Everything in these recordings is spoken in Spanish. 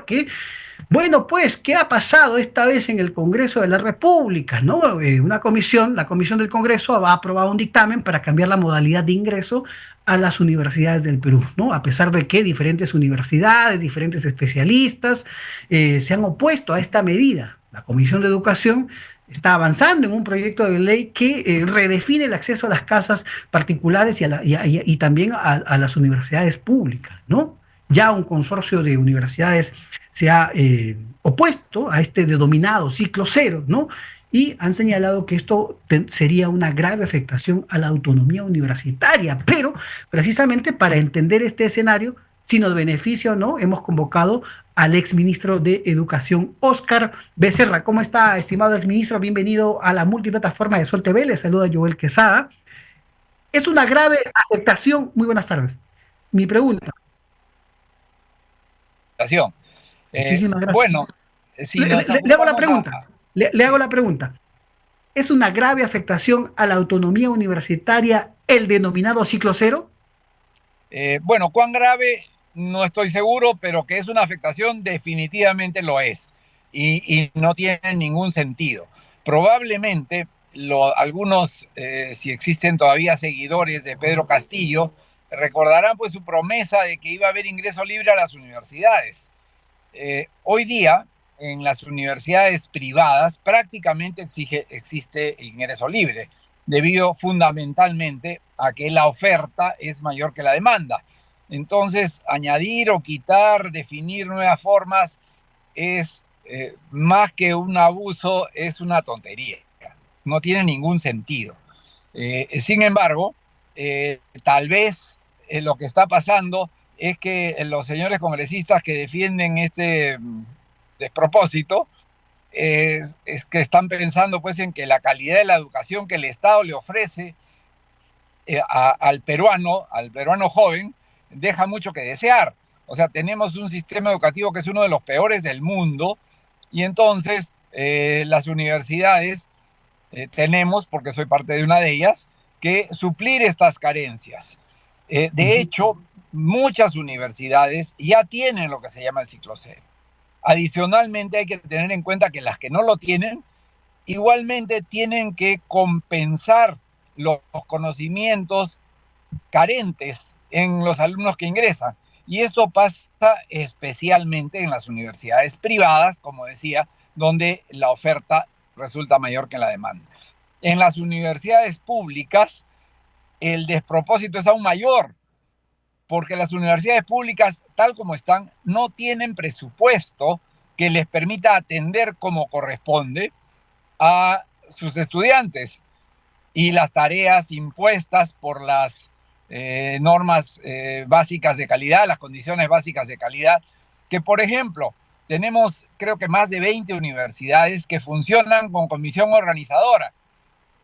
porque bueno, pues, ¿qué ha pasado esta vez en el Congreso de la República? ¿No? La comisión del Congreso ha aprobado un dictamen para cambiar la modalidad de ingreso a las universidades del Perú, ¿no? A pesar de que diferentes universidades, diferentes especialistas se han opuesto a esta medida. La Comisión de Educación está avanzando en un proyecto de ley que redefine el acceso a las casas particulares y también a las universidades públicas, ¿no? Ya un consorcio de universidades se ha opuesto a este denominado ciclo cero, ¿no? Y han señalado que esto sería una grave afectación a la autonomía universitaria, pero precisamente para entender este escenario, si nos beneficia o no, hemos convocado al exministro de Educación, Óscar Becerra. ¿Cómo está, estimado exministro? Bienvenido a la multiplataforma de Sol TV. Le saluda Joel Quesada. Es una grave afectación. Muy buenas tardes. Mi pregunta. Muchísimas gracias. Bueno, si Le, nos le hago la ajustamos pregunta. Le hago sí. la pregunta. ¿Es una grave afectación a la autonomía universitaria el denominado ciclo cero? Bueno, cuán grave no estoy seguro, pero que es una afectación definitivamente lo es y no tiene ningún sentido. Probablemente algunos, si existen todavía seguidores de Pedro Castillo, recordarán pues su promesa de que iba a haber ingreso libre a las universidades. Hoy día, en las universidades privadas, prácticamente existe ingreso libre, debido fundamentalmente a que la oferta es mayor que la demanda. Entonces, añadir o quitar, definir nuevas formas es más que un abuso, es una tontería. No tiene ningún sentido. Sin embargo, tal vez lo que está pasando es que los señores congresistas que defienden este despropósito es que están pensando pues en que la calidad de la educación que el Estado le ofrece al peruano joven, deja mucho que desear. O sea, tenemos un sistema educativo que es uno de los peores del mundo y entonces las universidades tenemos, porque soy parte de una de ellas, que suplir estas carencias. Uh De -huh. hecho, muchas universidades ya tienen lo que se llama el ciclo cero. Adicionalmente, hay que tener en cuenta que las que no lo tienen, igualmente tienen que compensar los conocimientos carentes en los alumnos que ingresan. Y esto pasa especialmente en las universidades privadas, como decía, donde la oferta resulta mayor que la demanda. En las universidades públicas, el despropósito es aún mayor, porque las universidades públicas, tal como están, no tienen presupuesto que les permita atender como corresponde a sus estudiantes y las tareas impuestas por las normas básicas de calidad, las condiciones básicas de calidad, que por ejemplo, tenemos creo que más de 20 universidades que funcionan con comisión organizadora,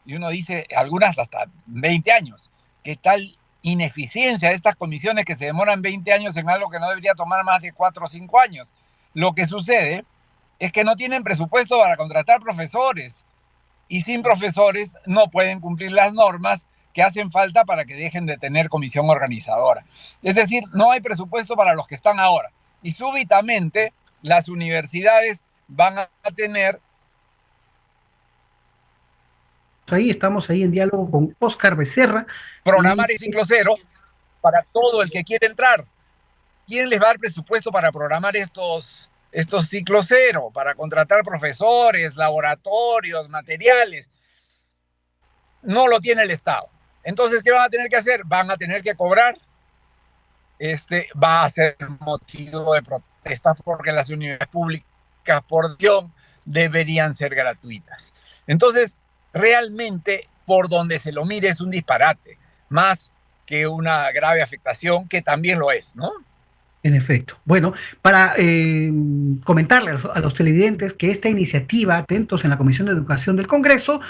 y uno dice, algunas hasta 20 años. ¿Qué tal ineficiencia de estas comisiones que se demoran 20 años en algo que no debería tomar más de 4 o 5 años? Lo que sucede es que no tienen presupuesto para contratar profesores y sin profesores no pueden cumplir las normas que hacen falta para que dejen de tener comisión organizadora. Es decir, no hay presupuesto para los que están ahora y súbitamente las universidades van a tener. Estamos ahí en diálogo con Óscar Becerra. Y Programar el ciclo cero para todo el que quiere entrar. ¿Quién les va a dar presupuesto para programar estos ciclos cero? Para contratar profesores, laboratorios, materiales. No lo tiene el Estado. Entonces, ¿qué van a tener que hacer? Van a tener que cobrar. Va a ser motivo de protesta porque las universidades públicas, por Dios, deberían ser gratuitas. Entonces, realmente, por donde se lo mire, es un disparate, más que una grave afectación, que también lo es, ¿no? en efecto. Bueno, para comentarle a los televidentes que esta iniciativa, atentos en la Comisión de Educación del Congreso,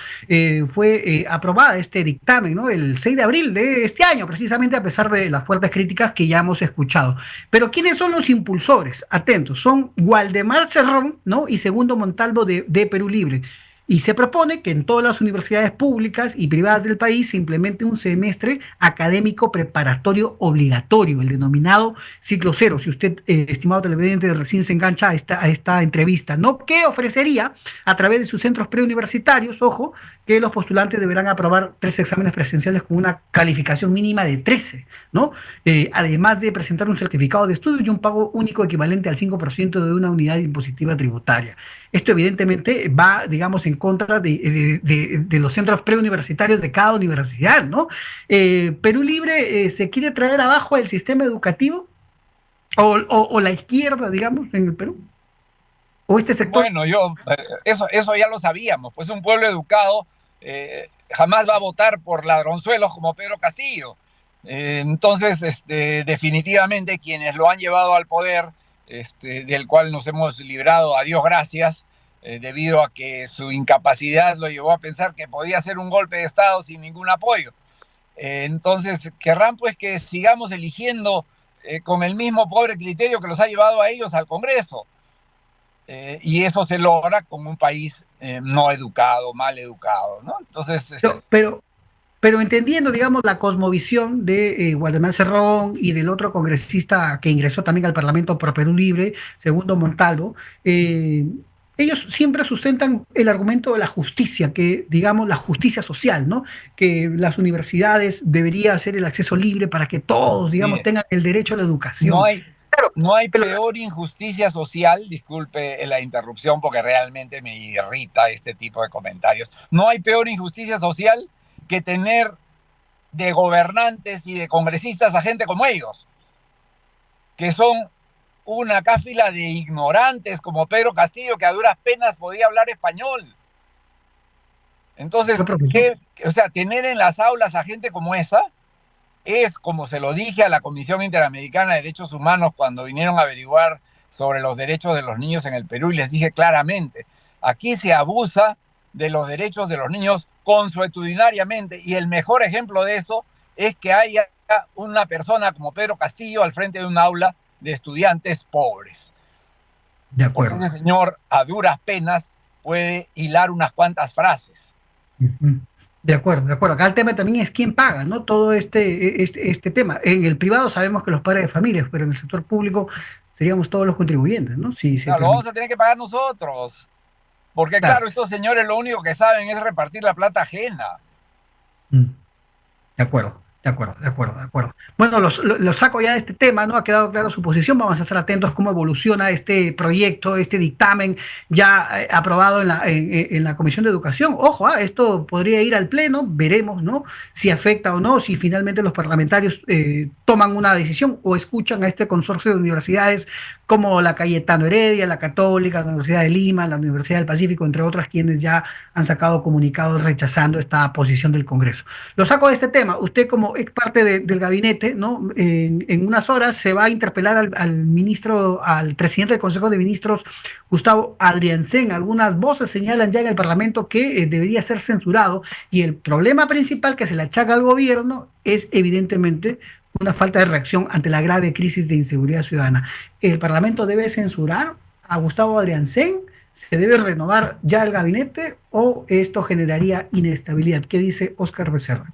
fue aprobada este dictamen, ¿no? El 6 de abril de este año, precisamente a pesar de las fuertes críticas que ya hemos escuchado. Pero ¿quiénes son los impulsores? Atentos, son Waldemar Cerrón, ¿no? Y Segundo Montalvo de Perú Libre. Y se propone que en todas las universidades públicas y privadas del país se implemente un semestre académico preparatorio obligatorio, el denominado ciclo cero. Si usted, estimado televidente, recién se engancha a esta entrevista, ¿no? ¿Qué ofrecería a través de sus centros preuniversitarios? Ojo, que los postulantes deberán aprobar 3 exámenes presenciales con una calificación mínima de 13, ¿no? Además de presentar un certificado de estudio y un pago único equivalente al 5% de una unidad impositiva tributaria. Esto evidentemente va, digamos, en contra de los centros preuniversitarios de cada universidad, ¿no? Perú Libre se quiere traer abajo el sistema educativo o la izquierda, digamos, en el Perú, o este sector. Bueno, eso ya lo sabíamos, pues un pueblo educado jamás va a votar por ladronzuelos como Pedro Castillo. Entonces, definitivamente quienes lo han llevado al poder, del cual nos hemos librado, a Dios gracias, debido a que su incapacidad lo llevó a pensar que podía hacer un golpe de Estado sin ningún apoyo. Entonces, querrán pues que sigamos eligiendo con el mismo pobre criterio que los ha llevado a ellos al Congreso. Y eso se logra con un país no educado, mal educado, ¿no? Entonces, Pero, pero entendiendo, digamos, la cosmovisión de Waldemar Cerrón y del otro congresista que ingresó también al Parlamento por Perú Libre, Segundo Montalvo, eh, ellos siempre sustentan el argumento de la justicia, que, digamos, la justicia social, ¿no? Que las universidades debería ser el acceso libre para que todos, digamos, mire, tengan el derecho a la no educación. hay, Claro, no hay pero peor injusticia social, disculpe la interrupción porque realmente me irrita este tipo de comentarios, no hay peor injusticia social que tener de gobernantes y de congresistas a gente como ellos, que son una cáfila de ignorantes como Pedro Castillo, que a duras penas podía hablar español. Entonces, fue profesor. o sea, tener en las aulas a gente como esa es, como se lo dije a la Comisión Interamericana de Derechos Humanos cuando vinieron a averiguar sobre los derechos de los niños en el Perú, y les dije claramente, aquí se abusa de los derechos de los niños consuetudinariamente, y el mejor ejemplo de eso es que haya una persona como Pedro Castillo al frente de un aula de estudiantes pobres, De porque acuerdo. ese señor a duras penas puede hilar unas cuantas frases. Ujú. De acuerdo, de acuerdo. Acá el tema también es quién paga, ¿no? Todo este tema. En el privado sabemos que los padres de familias, pero en el sector público seríamos todos los contribuyentes, ¿no? Si se No, lo vamos permite. a tener que pagar nosotros. Porque Claro. claro, estos señores lo único que saben es repartir la plata ajena. Mm. De acuerdo, de acuerdo, de acuerdo, de acuerdo. Bueno, los saco ya de este tema, ¿no? Ha quedado claro su posición. Vamos a estar atentos cómo evoluciona este proyecto, este dictamen ya aprobado en la Comisión de Educación. Ojo, esto podría ir al Pleno, veremos, ¿no? Si afecta o no, si finalmente los parlamentarios toman una decisión o escuchan a este consorcio de universidades como la Cayetano Heredia, la Católica, la Universidad de Lima, la Universidad del Pacífico, entre otras, quienes ya han sacado comunicados rechazando esta posición del Congreso. Lo saco de este tema. Usted como ex parte del gabinete, ¿no? En unas horas se va a interpelar al ministro, al presidente del Consejo de Ministros, Gustavo Adriancén. Algunas voces señalan ya en el Parlamento que debería ser censurado y el problema principal que se le achaca al gobierno es evidentemente una falta de reacción ante la grave crisis de inseguridad ciudadana. ¿El Parlamento debe censurar a Gustavo Adriancén? ¿Se debe renovar ya el gabinete o esto generaría inestabilidad? ¿Qué dice Óscar Becerra?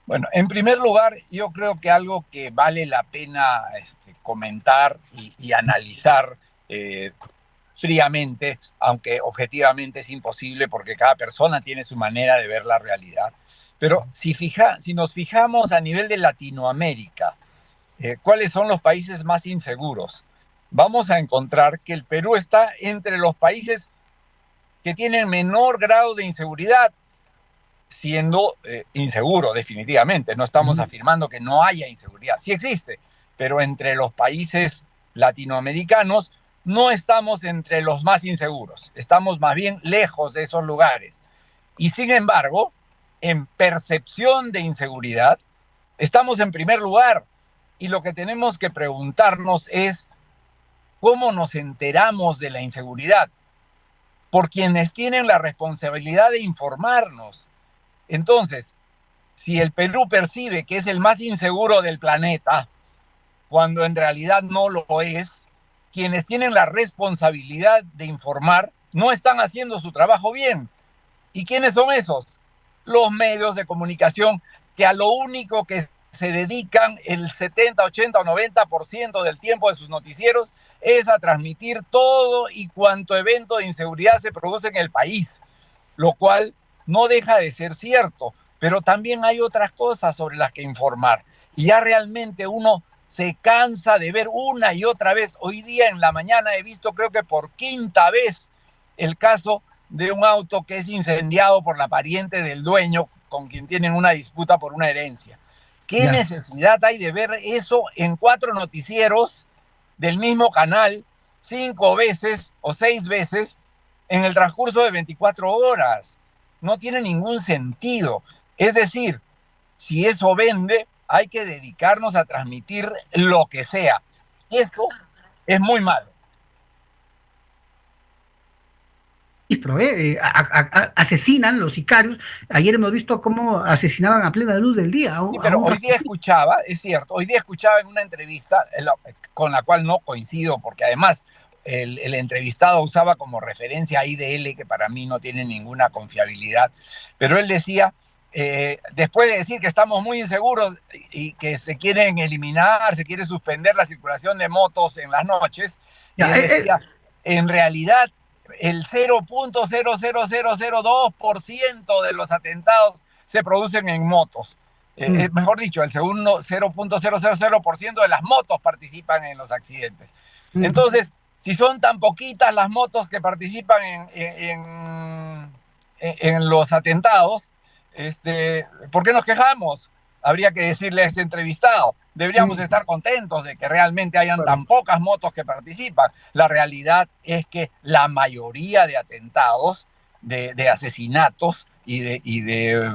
Bueno, en primer lugar, yo creo que algo que vale la pena comentar y analizar eh, fríamente, aunque objetivamente es imposible porque cada persona tiene su manera de ver la realidad. Pero si nos fijamos a nivel de Latinoamérica, ¿cuáles son los países más inseguros? Vamos a encontrar que el Perú está entre los países que tienen menor grado de inseguridad, siendo inseguro definitivamente. No estamos afirmando que no haya inseguridad, sí existe, pero entre los países latinoamericanos no estamos entre los más inseguros, estamos más bien lejos de esos lugares. Y sin embargo, en percepción de inseguridad, estamos en primer lugar. Y lo que tenemos que preguntarnos es cómo nos enteramos de la inseguridad, por quienes tienen la responsabilidad de informarnos. Entonces, si el Perú percibe que es el más inseguro del planeta, cuando en realidad no lo es, quienes tienen la responsabilidad de informar no están haciendo su trabajo bien. ¿Y quiénes son esos? Los medios de comunicación que a lo único que se dedican el 70, 80 o 90% del tiempo de sus noticieros es a transmitir todo y cuanto evento de inseguridad se produce en el país, lo cual no deja de ser cierto, pero también hay otras cosas sobre las que informar. Y ya realmente uno se cansa de ver una y otra vez. Hoy día en la mañana he visto, creo que por quinta vez, el caso de un auto que es incendiado por la pariente del dueño con quien tienen una disputa por una herencia. ¿Qué Ya. necesidad hay de ver eso en 4 noticieros del mismo canal 5 veces o 6 veces en el transcurso de 24 horas? No tiene ningún sentido. Es decir, si eso vende, hay que dedicarnos a transmitir lo que sea. Eso es muy malo. Asesinan los sicarios. Ayer hemos visto cómo asesinaban a plena luz del día Sí, a pero un hoy día transportista. escuchaba, es cierto, hoy día escuchaba en una entrevista con la cual no coincido, porque además el entrevistado usaba como referencia a IDL, que para mí no tiene ninguna confiabilidad, pero él decía, después de decir que estamos muy inseguros y que se quieren eliminar, se quiere suspender la circulación de motos en las noches, Ya, él decía, en realidad el 0.00002% de los atentados se producen en motos. Mejor dicho, el segundo 0.000% de las motos participan en los accidentes. Entonces, si son tan poquitas las motos que participan en los atentados, ¿por qué nos quejamos? Habría que decirle a ese entrevistado. Deberíamos estar contentos de que realmente hayan tan pocas motos que participan. La realidad es que la mayoría de atentados, de asesinatos y de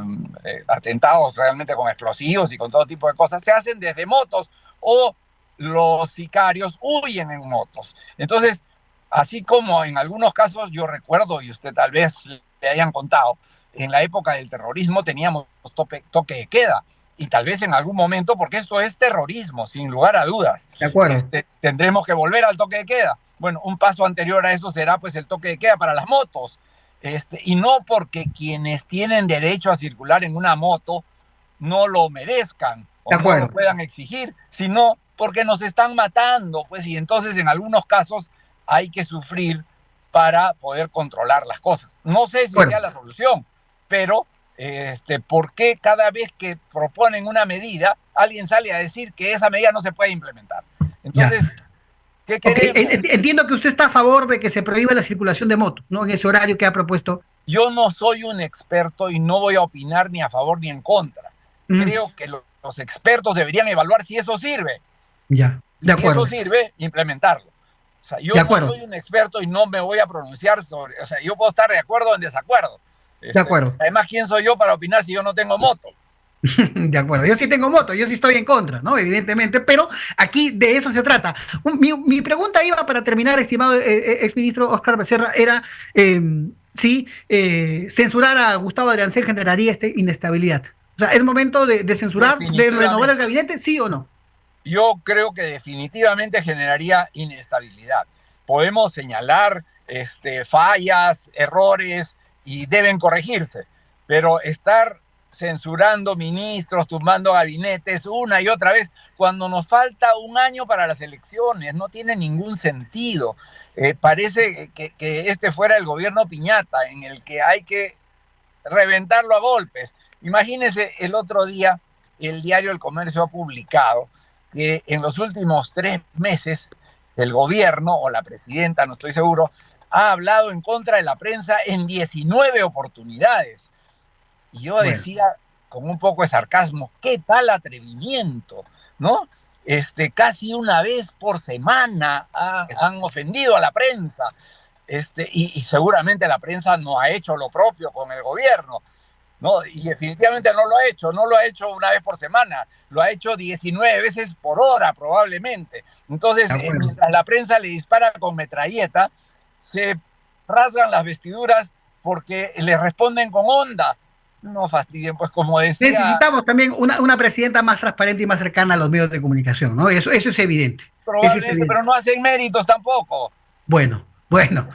atentados realmente con explosivos y con todo tipo de cosas, se hacen desde motos o los sicarios huyen en motos. Entonces, así como en algunos casos yo recuerdo, y usted tal vez le hayan contado, en la época del terrorismo teníamos toque de queda, y tal vez en algún momento, porque esto es terrorismo, sin lugar a dudas, de acuerdo. tendremos que volver al toque de queda. Bueno, un paso anterior a eso será pues el toque de queda para las motos, y no porque quienes tienen derecho a circular en una moto no lo merezcan De o no lo acuerdo. puedan exigir, sino porque nos están matando, pues, y entonces en algunos casos hay que sufrir para poder controlar las cosas. No sé si sea Bueno, la solución, pero ¿por qué cada vez que proponen una medida, alguien sale a decir que esa medida no se puede implementar? ya. Entonces, ¿qué Ok, queremos? entiendo que usted está a favor de que se prohíba la circulación de motos, ¿no? En ese horario que ha propuesto. Yo no soy un experto y no voy a opinar ni a favor ni en contra. Mm, Creo que los expertos deberían evaluar si eso sirve. ya, Y de si eso acuerdo, sirve, implementarlo. O sea, de yo no acuerdo, soy un experto y no me voy a pronunciar sobre, o sea, yo puedo estar de acuerdo o en desacuerdo. de acuerdo, Además, ¿quién soy yo para opinar si yo no tengo moto? de acuerdo. Yo sí tengo moto, yo sí estoy en contra, ¿no? Evidentemente, pero aquí de eso se trata. Mi pregunta iba para terminar, estimado exministro Oscar Becerra, era si censurar a Gustavo Adriancén generaría inestabilidad. O sea, ¿es momento de censurar, de renovar el Definitivamente. gabinete, sí o no? Yo creo que definitivamente generaría inestabilidad. Podemos señalar fallas, errores y deben corregirse, pero estar censurando ministros, tumbando gabinetes una y otra vez, cuando nos falta un año para las elecciones, no tiene ningún sentido. Parece que este fuera el gobierno piñata, en el que hay que reventarlo a golpes. Imagínense el otro día, el diario El Comercio ha publicado que en los últimos 3 meses el gobierno o la presidenta, no estoy seguro, ha hablado en contra de la prensa en 19 oportunidades. Y yo Bueno, decía con un poco de sarcasmo, ¿qué tal atrevimiento? ¿No? Casi una vez por semana han ofendido a la prensa. Y seguramente la prensa no ha hecho lo propio con el gobierno, ¿no? Y definitivamente no lo ha hecho una vez por semana, lo ha hecho 19 veces por hora probablemente. Entonces, de acuerdo. mientras la prensa le dispara con metralleta, se rasgan las vestiduras porque le responden con onda. No fastidien, pues como decía, Necesitamos también una presidenta más transparente y más cercana a los medios de comunicación, ¿no? Eso es evidente. Eso es probablemente, evidente. pero no hacen méritos tampoco. Bueno, bueno.